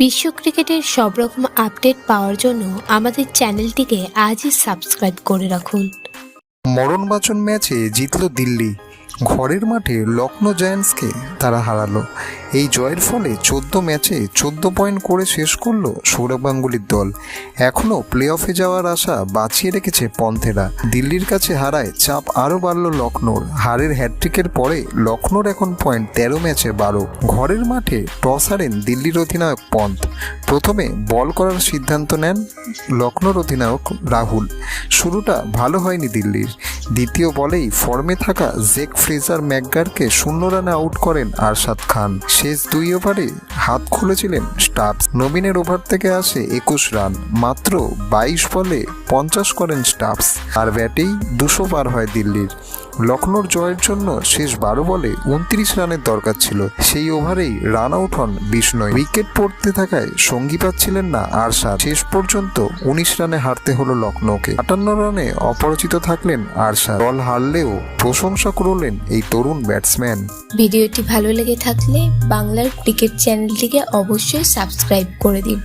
বিশ্ব ক্রিকেটের সব রকম আপডেট পাওয়ার জন্য আমাদের চ্যানেলটিকে আজই সাবস্ক্রাইব করে রাখুন। মরণবাচন ম্যাচে জিতল দিল্লি। ঘরের মাঠে লখনৌ জায়ান্টসকে তারা হারালো। এই জয়ের ফলে 14 ম্যাচে 14 পয়েন্ট করে শেষ করলো সৌরভ গাঙ্গুলির দল। এখনও প্লে অফে যাওয়ার আশা বাঁচিয়ে রেখেছে পন্থেরা। দিল্লির কাছে হারায় চাপ আরও বাড়ল লখনৌর। হারের হ্যাটট্রিকের পরে লখনৌর এখন পয়েন্ট 13 ম্যাচে 12। ঘরের মাঠে টস হারেন দিল্লির অধিনায়ক পন্থ। প্রথমে বল করার সিদ্ধান্ত নেন লখনৌর অধিনায়ক রাহুল। শুরুটা ভালো হয়নি দিল্লির। দ্বিতীয় বলেই ফর্মে থাকা জেক ফ্রেজার ম্যাকগারকে 0 রানে আউট করেন আরশাদ খান। শেষ 2 ওভারে হাত খুলেছিলেন স্টাবস। নবীনের ওভার থেকে আসে 21 রান। মাত্র 22 বলে 50 করেন স্টাবস। আর ব্যাটেই 200 পার হয় দিল্লির। লখনৌর জয়ের জন্য শেষ 12 বলে 29 রানের দরকার ছিল। সেই ওভারেই রান আউট হন বিষ্ণয়। উইকেট পড়তে থাকায় সঙ্গী পাচ্ছিলেন না আরশাদ। শেষ পর্যন্ত 19 রানে হারতে হলো লখনৌকে। 58 রানে অপরাজিত থাকলেন আরশাদ। দল হারলেও প্রশংসা করলেন এই তরুণ ব্যাটসম্যান। ভিডিওটি ভালো লেগে থাকলে বাংলার ক্রিকেট চ্যানেলটিকে অবশ্যই সাবস্ক্রাইব করে দিন।